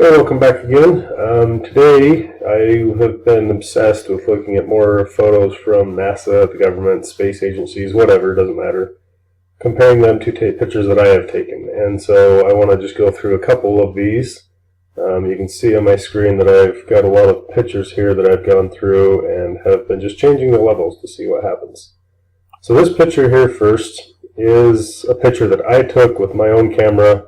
Hey, welcome back again. Today I have been obsessed with looking at more photos from NASA, the government, space agencies, whatever, doesn't matter, comparing them to pictures that I have taken. And so I want to just go through a couple of these. You can see on my screen that I've got a lot of pictures here that I've gone through and have been just changing the levels to see what happens. So this picture here first is a picture that I took with my own camera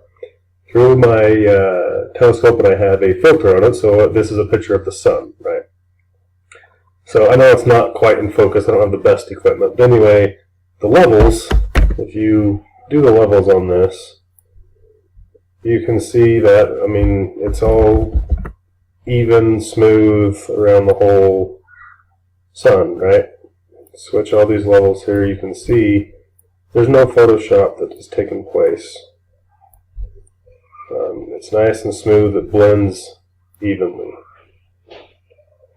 through my telescope, and I have a filter on it, so this is a picture of the sun, right? So I know it's not quite in focus, I don't have the best equipment, but anyway, the levels, if you do the levels on this, you can see that, I mean, it's all even, smooth around the whole sun, right? Switch all these levels here, you can see there's no Photoshop that has taken place. It's nice and smooth, it blends evenly.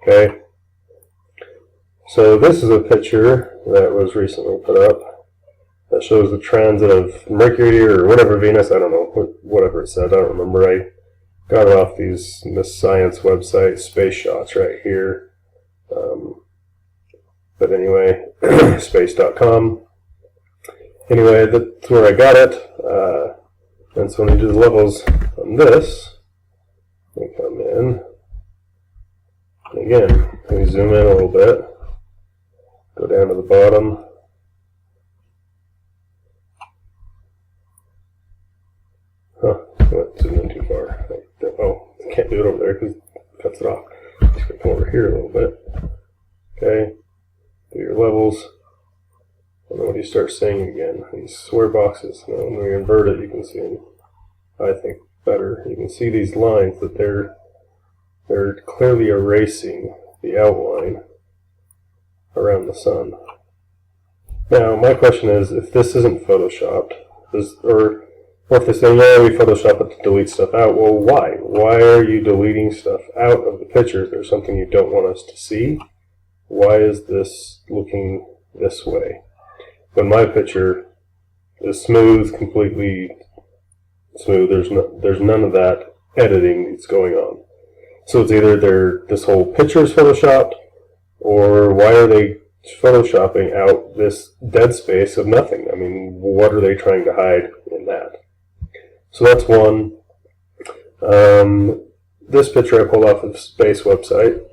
Okay, so this is a picture that was recently put up that shows the transit of Mercury or whatever, Venus, I don't know, whatever it said, I don't remember. I got it off this science website, Space Shots, right here. But anyway, space.com. Anyway, that's where I got it. And so when you do the levels on this, we come in, and again, we zoom in a little bit, go down to the bottom, I zoomed in too far. Oh, I can't do it over there because it cuts it off. Just going to come over here a little bit. Okay, do your levels. And then when you start seeing again, these square boxes, when we invert it, you can see them, I think, better. You can see these lines that they're clearly erasing the outline around the sun. Now, my question is, if this isn't photoshopped, or if they say, yeah, we Photoshop it to delete stuff out, well, why? Why are you deleting stuff out of the picture? Is there something you don't want us to see? Why is this looking this way? When my picture is smooth, completely smooth, there's none of that editing that's going on. So it's either this whole picture is photoshopped, or why are they photoshopping out this dead space of nothing? I mean, what are they trying to hide in that? So that's one. This picture I pulled off of the space website,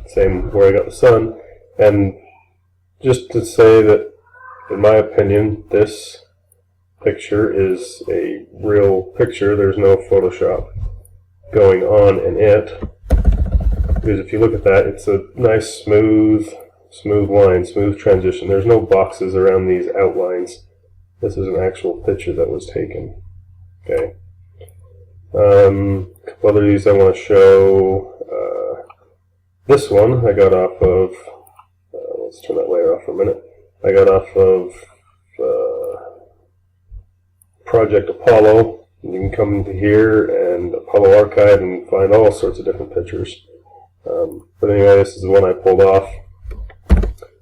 same where I got the sun, and just to say that, in my opinion, this picture is a real picture. There's no Photoshop going on in it. Because if you look at that, it's a nice smooth line, smooth transition. There's no boxes around these outlines. This is an actual picture that was taken. Okay. A couple other of these I want to show. This one I got off of, let's turn that layer off for a minute. I got off of Project Apollo. You can come into here and Apollo Archive and find all sorts of different pictures. But anyway, this is the one I pulled off.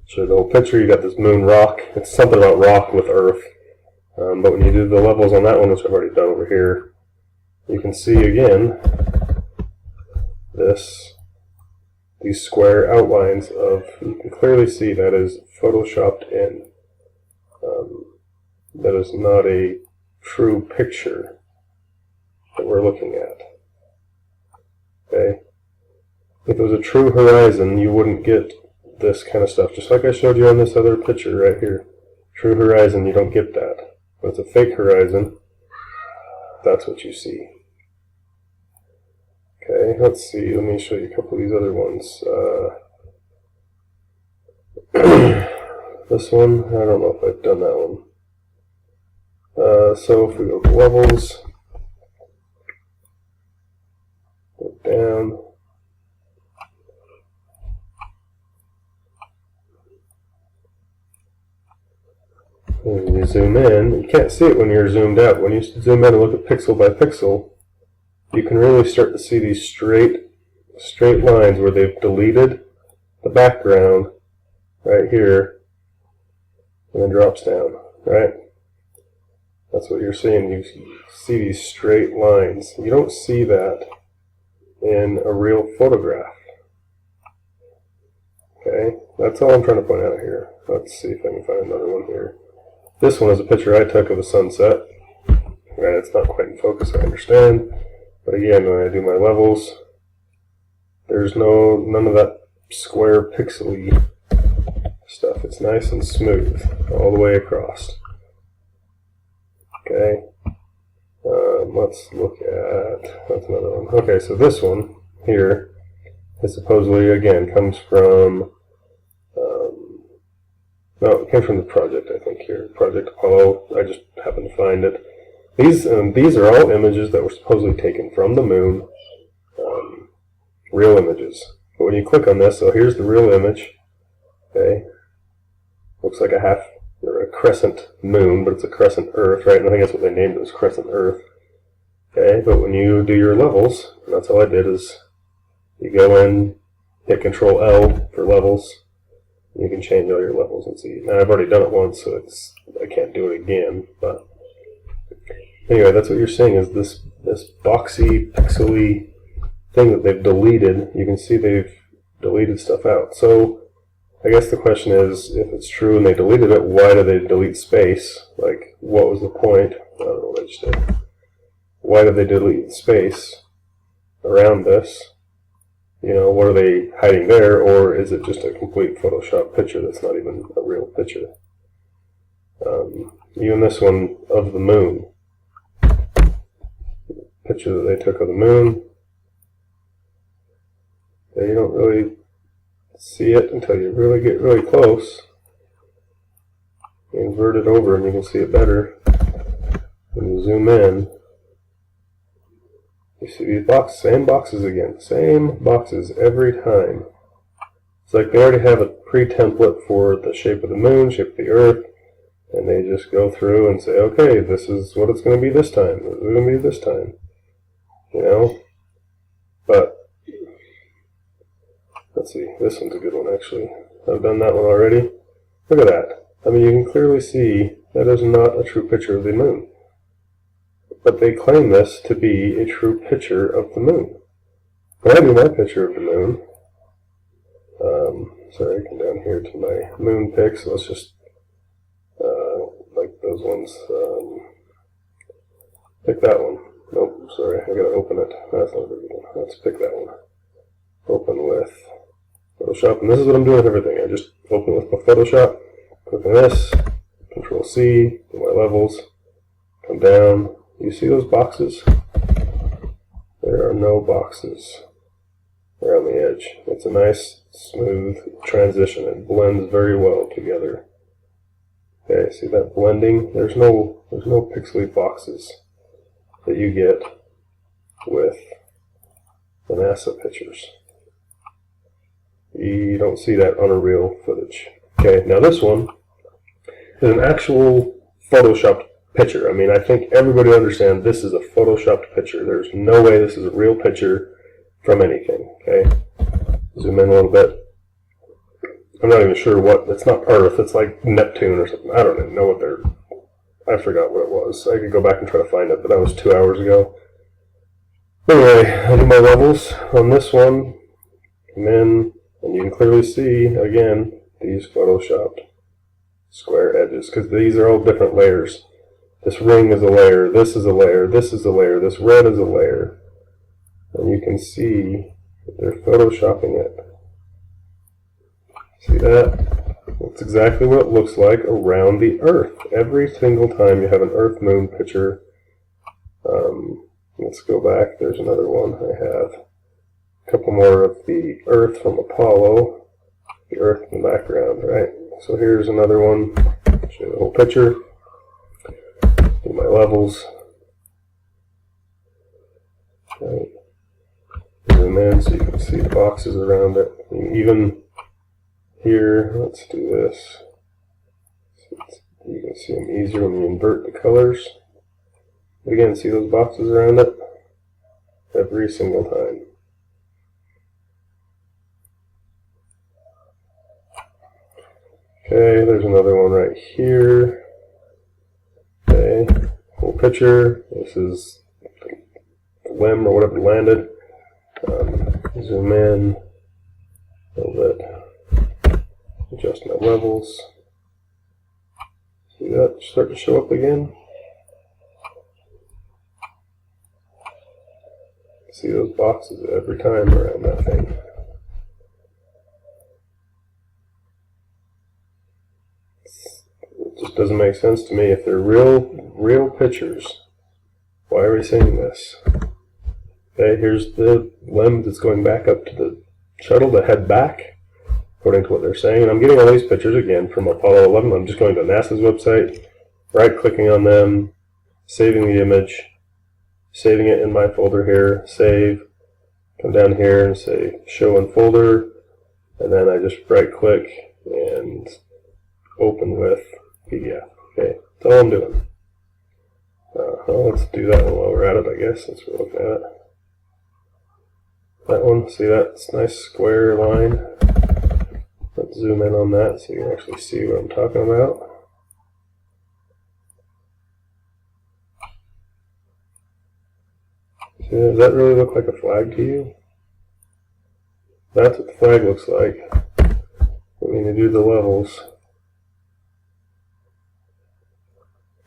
Show you the whole picture. You got this moon rock. It's something about rock with Earth. But when you do the levels on that one, which I've already done over here, you can see again these square outlines of, you can clearly see that is photoshopped in. That is not a true picture that we're looking at. Okay? If it was a true horizon, you wouldn't get this kind of stuff. Just like I showed you on this other picture right here. True horizon, you don't get that. When it's a fake horizon, that's what you see. Okay, let's see. Let me show you a couple of these other ones. This one, I don't know if I've done that one. So if we go to levels, go down, and when you zoom in, you can't see it when you're zoomed out. When you zoom in and look at pixel by pixel, you can really start to see these straight lines where they've deleted the background right here, and then drops down, right? That's what you're seeing. You see these straight lines. You don't see that in a real photograph. Okay, that's all I'm trying to point out here. Let's see if I can find another one here. This one is a picture I took of a sunset. Right, it's not quite in focus, I understand. But again, when I do my levels, there's none of that square pixely stuff. It's nice and smooth all the way across. Okay, let's look at, that's another one. Okay, so this one here is supposedly, again, comes from, no, it came from the project, I think, here. Project Apollo. I just happened to find it. These are all images that were supposedly taken from the moon, real images. But when you click on this, so here's the real image. Okay, looks like a half or a crescent moon, but it's a crescent Earth, right? And I think that's what they named it, was crescent Earth. Okay, but when you do your levels, and that's all I did, is you go in, hit Control L for levels, and you can change all your levels and see. Now I've already done it once, so I can't do it again. But anyway, that's what you're seeing is this boxy, pixely thing that they've deleted. You can see they've deleted stuff out. So I guess the question is, if it's true and they deleted it, why did they delete space? Like, what was the point? I don't know what I just did. Why did they delete space around this? You know, what are they hiding there? Or is it just a complete Photoshop picture that's not even a real picture? Even this one of the moon, picture that they took of the moon, you don't really see it until you really get really close. You invert it over and you can see it better. When you zoom in, you see these same boxes again. Same boxes every time. It's like they already have a pre-template for the shape of the moon, shape of the earth, and they just go through and say, okay, this is what it's going to be this time. This is going to be this time. You know? But let's see, this one's a good one actually. I've done that one already. Look at that. I mean, you can clearly see that is not a true picture of the moon. But they claim this to be a true picture of the moon. When I do my picture of the moon, sorry, I come down here to my moon pics. Let's just, like those ones, pick that one. Nope, sorry, I gotta open it. That's not a very good one. Let's pick that one. Open with Photoshop, and this is what I'm doing with everything. I just open with my Photoshop, click on this, Control C, do my levels, come down. You see those boxes? There are no boxes around the edge. It's a nice, smooth transition. It blends very well together. Okay, see that blending? There's no pixely boxes that you get with the NASA pictures. You don't see that on a real footage. Okay, now this one is an actual Photoshopped picture. I mean, I think everybody understands this is a Photoshopped picture. There's no way this is a real picture from anything. Okay, zoom in a little bit. I'm not even sure what, it's not Earth, it's like Neptune or something. I don't even know what I forgot what it was. I could go back and try to find it, but that was 2 hours ago. Anyway, I do my levels on this one, come in, and you can clearly see, again, these Photoshopped square edges, because these are all different layers. This ring is a layer, this is a layer, this is a layer, this red is a layer. And you can see that they're Photoshopping it. See that? That's exactly what it looks like around the Earth. Every single time you have an Earth-Moon picture. Let's go back. There's another one. I have a couple more of the Earth from Apollo. The Earth in the background, right? So here's another one. Show you the whole picture. Do my levels. Okay. Zoom in so you can see the boxes around it. And even here, let's do this. You can see them easier when you invert the colors. But again, see those boxes around it? Every single time. Okay, there's another one right here. Okay, full picture. This is the limb or whatever landed. Zoom in a little bit, adjust my levels. See that start to show up again? See those boxes every time around that thing. It just doesn't make sense to me. If they're real pictures, why are we seeing this? Okay, here's the limb that's going back up to the shuttle to head back, according to what they're saying. And I'm getting all these pictures again from Apollo 11. I'm just going to NASA's website, right-clicking on them, saving the image, saving it in my folder here, save, come down here and say show in folder, and then I just right-click and open with PDF. Okay, that's all I'm doing. Well, let's do that one while we're at it, I guess, since we're looking at it. That one, see that nice square line? Let's zoom in on that so you can actually see what I'm talking about. See, does that really look like a flag to you? That's what the flag looks like when you do the levels.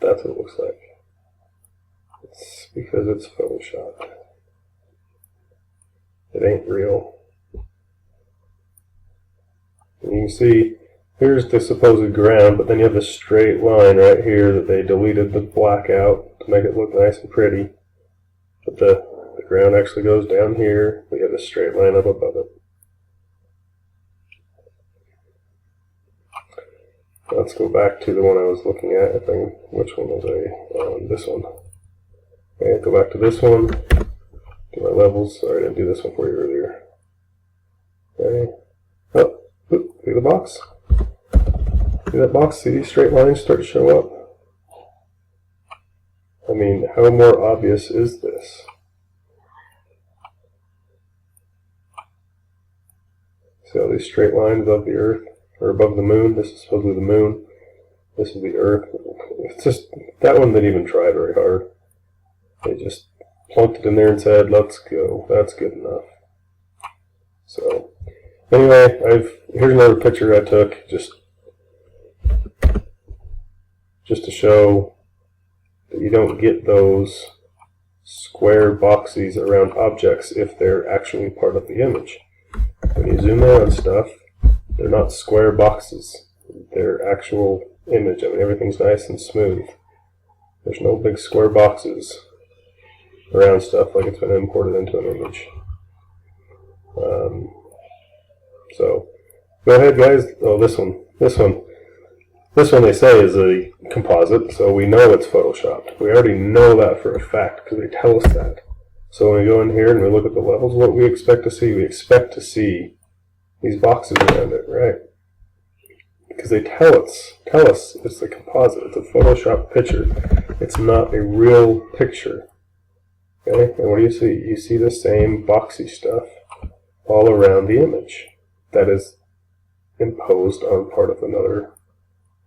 That's what it looks like. It's because it's photoshopped. It ain't real. And you can see, here's the supposed ground, but then you have this straight line right here that they deleted the black out to make it look nice and pretty. But the ground actually goes down here. We have a straight line up above it. Let's go back to the one I was looking at. I think, which one was I? This one. Okay, go back to this one. Do my levels. Sorry, I didn't do this one for you earlier. Okay. Oh, see the box? See that box? See these straight lines start to show up? I mean, how more obvious is this? See all these straight lines above the Earth? Or above the moon? This is supposedly the moon. This is the Earth. It's just, that one didn't even try very hard. They just plunked it in there and said, let's go. That's good enough. So, anyway, here's another picture I took just to show that you don't get those square boxes around objects if they're actually part of the image. When you zoom in on stuff, they're not square boxes. They're actual image. I mean, everything's nice and smooth. There's no big square boxes around stuff like it's been imported into an image. So, go ahead, guys. Oh, this one they say is a composite, so we know it's photoshopped. We already know that for a fact because they tell us that. So when we go in here and we look at the levels, what we expect to see, we expect to see these boxes around it, right? Because they tell us it's a composite, it's a Photoshop picture. It's not a real picture. Okay, and what do you see? You see the same boxy stuff all around the image that is imposed on part of another,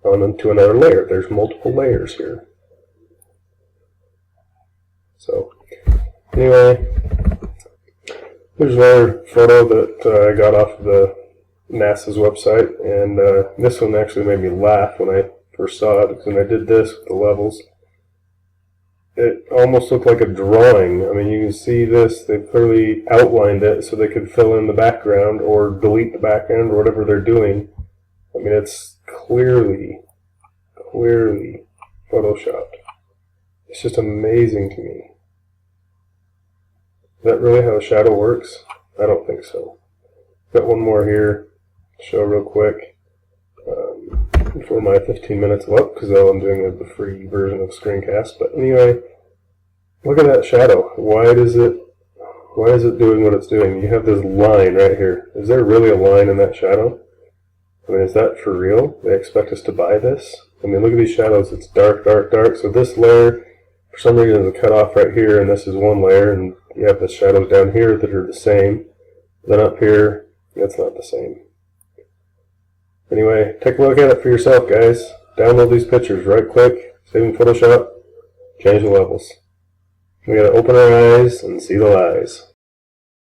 onto another layer. There's multiple layers here. So, anyway, here's another photo that I got off of the NASA's website, and this one actually made me laugh when I first saw it, because when I did this with the levels, it almost looked like a drawing. I mean, you can see this, they clearly outlined it so they could fill in the background or delete the background or whatever they're doing. I mean, it's clearly photoshopped. It's just amazing to me. Is that really how a shadow works? I don't think so. Got one more here to show real quick before my 15 minutes are up, because I'm doing the free version of Screencast. But anyway, look at that shadow. Why is it doing what it's doing? You have this line right here. Is there really a line in that shadow? I mean, is that for real? They expect us to buy this? I mean, look at these shadows. It's dark, dark, dark. So this layer, for some reason, is a cut off right here, and this is one layer, and you have the shadows down here that are the same. Then up here, it's not the same. Anyway, take a look at it for yourself, guys. Download these pictures, right-click, save in Photoshop, change the levels. We gotta open our eyes and see the lies.